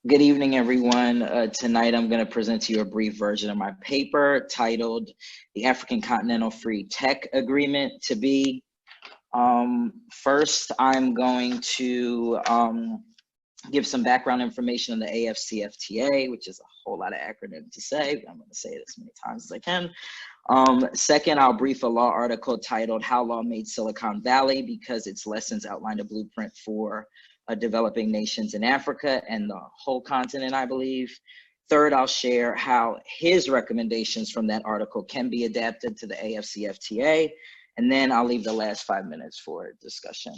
Good evening, everyone. Tonight, I'm going to present to you a brief version of my paper titled The African Continental Free Tech Agreement to Be. First, I'm going to give some background information on the AFCFTA, which is a whole lot of acronym to say, but I'm going to say it as many times as I can. Second, I'll brief a law article titled How Law Made Silicon Valley, because its lessons outlined a blueprint for developing nations in Africa and the whole continent, I believe. Third, I'll share how his recommendations from that article can be adapted to the AFCFTA. And then I'll leave the last 5 minutes for discussion.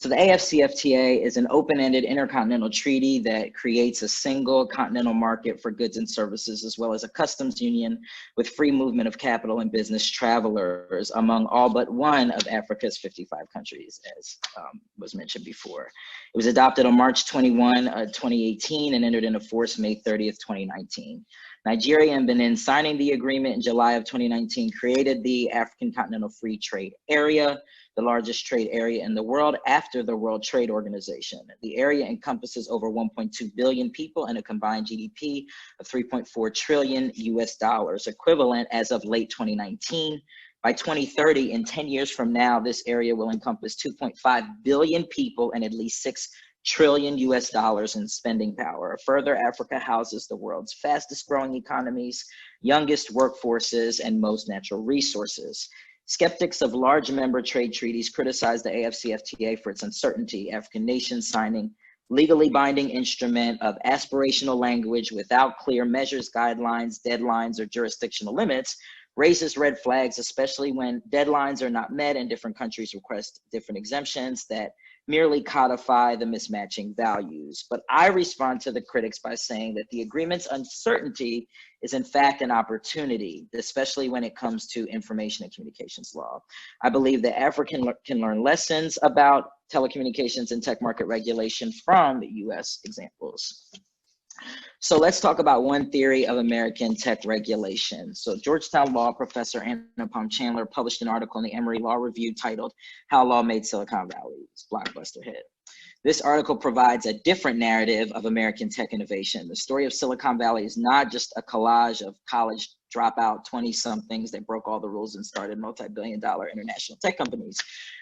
So the AFCFTA is an open-ended intercontinental treaty that creates a single continental market for goods and services, as well as a customs union with free movement of capital and business travelers among all but one of Africa's 55 countries, as was mentioned before. It was adopted on March 21, 2018 and entered into force May 30th, 2019. Nigeria and Benin signing the agreement in July of 2019 created the African Continental Free Trade Area, the largest trade area in the world after the World Trade Organization. The area encompasses over 1.2 billion people and a combined GDP of 3.4 trillion US dollars, equivalent as of late 2019. By 2030, in 10 years from now, this area will encompass 2.5 billion people and at least 6 trillion US dollars in spending power. Further, Africa houses the world's fastest growing economies, youngest workforces, and most natural resources. Skeptics of large member trade treaties criticize the AFCFTA for its uncertainty. African nations signing legally binding instrument of aspirational language without clear measures, guidelines, deadlines, or jurisdictional limits raises red flags, especially when deadlines are not met and different countries request different exemptions that merely codify the mismatching values. But I respond to the critics by saying that the agreement's uncertainty is in fact an opportunity, especially when it comes to information and communications law. I believe that Africa can learn lessons about telecommunications and tech market regulation from US examples. So let's talk about one theory of American tech regulation. So Georgetown law professor Anupam Chandler published an article in the Emory Law Review titled How Law Made Silicon Valley. It's blockbuster hit. This article provides a different narrative of American tech innovation. The story of Silicon Valley is not just a collage of college dropout 20-somethings that broke all the rules and started multi-billion-dollar international tech companies.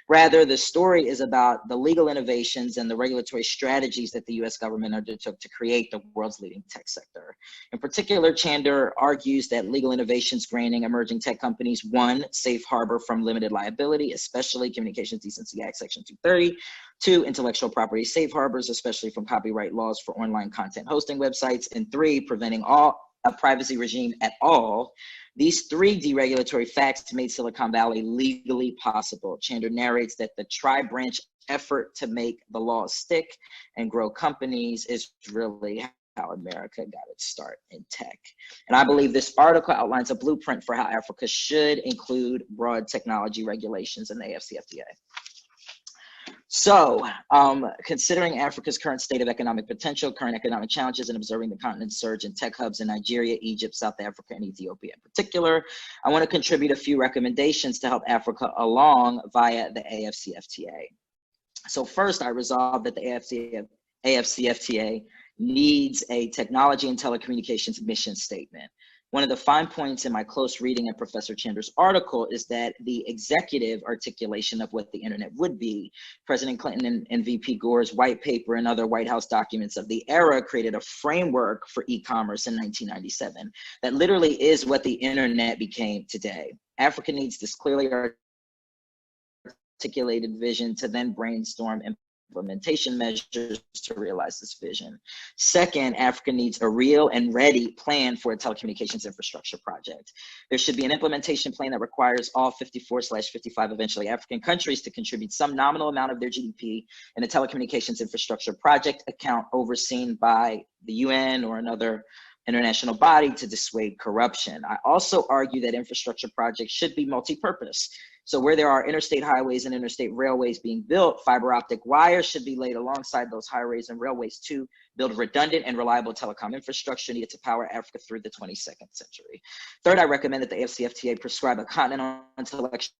Rather, the story is about the legal innovations and the regulatory strategies that the US government undertook to create the world's leading tech sector. In particular, Chandler argues that legal innovations granting emerging tech companies, one, safe harbor from limited liability, especially Communications Decency Act Section 230, two, intellectual property safe harbors, especially from copyright laws for online content hosting websites, and three, preventing a privacy regime at all. These three deregulatory facts made Silicon Valley legally possible. Chandler narrates that the tri-branch effort to make the laws stick and grow companies is really how America got its start in tech. And I believe this article outlines a blueprint for how Africa should include broad technology regulations in the AFCFTA. So, considering Africa's current state of economic potential, current economic challenges, and observing the continent's surge in tech hubs in Nigeria, Egypt, South Africa, and Ethiopia in particular, I want to contribute a few recommendations to help Africa along via the AFCFTA. So first, I resolved that the AFCFTA needs a technology and telecommunications mission statement. One of the fine points in my close reading of Professor Chandler's article is that the executive articulation of what the internet would be. President Clinton and VP Gore's white paper and other White House documents of the era created a framework for e-commerce in 1997 that literally is what the internet became today. Africa needs this clearly articulated vision to then brainstorm implementation measures to realize this vision. Second, Africa needs a real and ready plan for a telecommunications infrastructure project. There should be an implementation plan that requires all 54/55 eventually African countries to contribute some nominal amount of their GDP in a telecommunications infrastructure project account overseen by the UN or another international body to dissuade corruption. I also argue that infrastructure projects should be multi-purpose. So where there are interstate highways and interstate railways being built, fiber optic wires should be laid alongside those highways and railways to build redundant and reliable telecom infrastructure needed to power Africa through the 22nd century. Third, I recommend that the AFCFTA prescribe a continental intellectual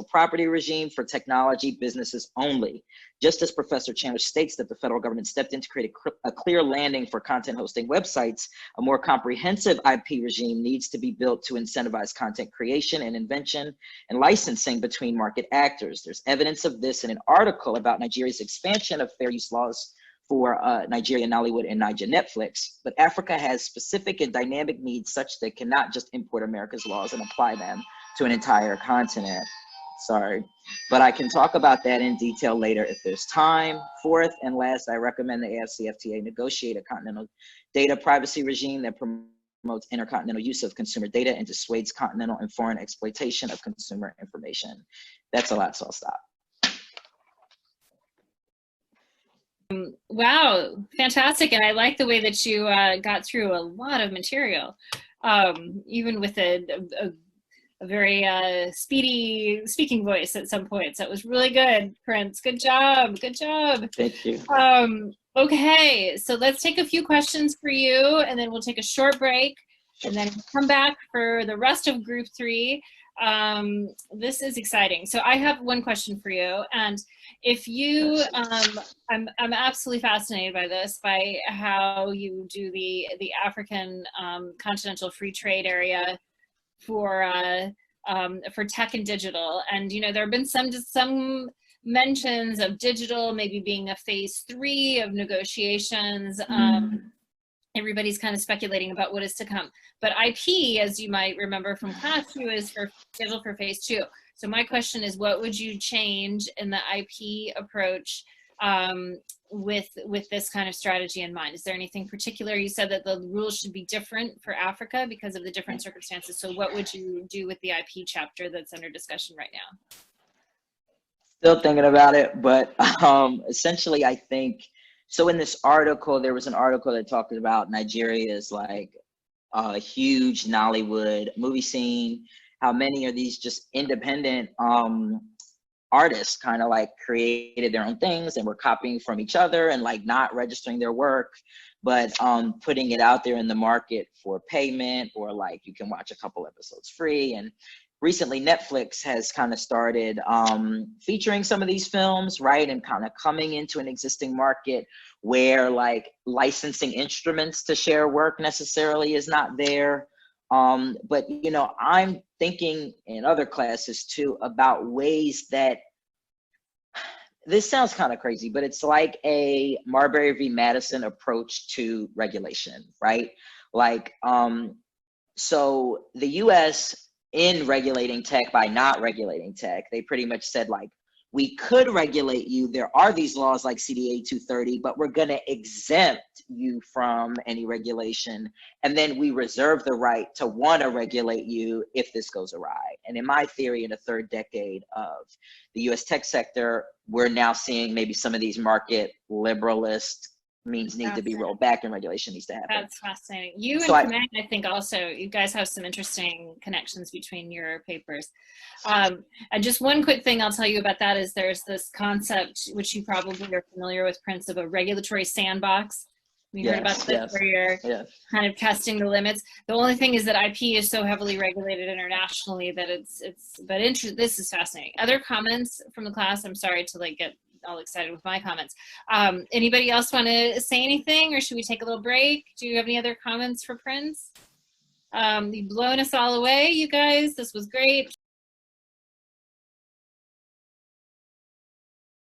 property regime for technology businesses only. Just as Professor Chandler states that the federal government stepped in to create a clear landing for content hosting websites, a more comprehensive IP regime needs to be built to incentivize content creation and invention and licensing between market actors. There's evidence of this in an article about Nigeria's expansion of fair use laws for Nigeria, Nollywood, and Niger Netflix. But Africa has specific and dynamic needs such that cannot just import America's laws and apply them to an entire continent. Sorry, but I can talk about that in detail later if there's time. Fourth and last, I recommend the AFCFTA negotiate a continental data privacy regime that promotes intercontinental use of consumer data and dissuades continental and foreign exploitation of consumer information. That's a lot, so I'll stop. Wow, fantastic. And I like the way that you got through a lot of material, even with a very speedy speaking voice at some points. That was really good, Prince. Good job. Good job. Thank you. Okay, so let's take a few questions for you, and then we'll take a short break, and then come back for the rest of group 3. This is exciting. So I have one question for you, and if you, I'm absolutely fascinated by this, by how you do the African continental free trade area for tech and digital. And you know, there have been some mentions of digital maybe being a phase 3 of negotiations. Everybody's kind of speculating about what is to come. But IP, as you might remember from class 2, is scheduled for phase 2. So my question is, what would you change in the IP approach with this kind of strategy in mind? Is there anything particular? You said that the rules should be different for Africa because of the different circumstances. So what would you do with the IP chapter that's under discussion right now? Still thinking about it, but essentially I think, so in this article, there was an article that talked about Nigeria's like a huge Nollywood movie scene, how many of these just independent artists kind of like created their own things and were copying from each other and like not registering their work, but putting it out there in the market for payment, or like you can watch a couple episodes free. And recently Netflix has kind of started featuring some of these films, right? And kind of coming into an existing market where like licensing instruments to share work necessarily is not there. But you know, I'm thinking in other classes too about ways that, this sounds kind of crazy, but it's like a Marbury v. Madison approach to regulation, right? Like, so the US in regulating tech by not regulating tech, they pretty much said like, we could regulate you. There are these laws like CDA 230, but we're gonna exempt you from any regulation. And then we reserve the right to wanna regulate you if this goes awry. And in my theory, in the 3rd decade of the US tech sector, we're now seeing maybe some of these market liberalist means need to be rolled back and regulation needs to happen. That's fascinating. You and Command, I think also, you guys have some interesting connections between your papers. And just one quick thing I'll tell you about that is there's this concept, which you probably are familiar with, Prince, of a regulatory sandbox. You heard about this, where you're kind of testing the limits. The only thing is that IP is so heavily regulated internationally that this is fascinating. Other comments from the class? I'm sorry to like get all excited with my comments. Anybody else want to say anything, or should we take a little break? Do you have any other comments for Prince? You've blown us all away, you guys. This was great.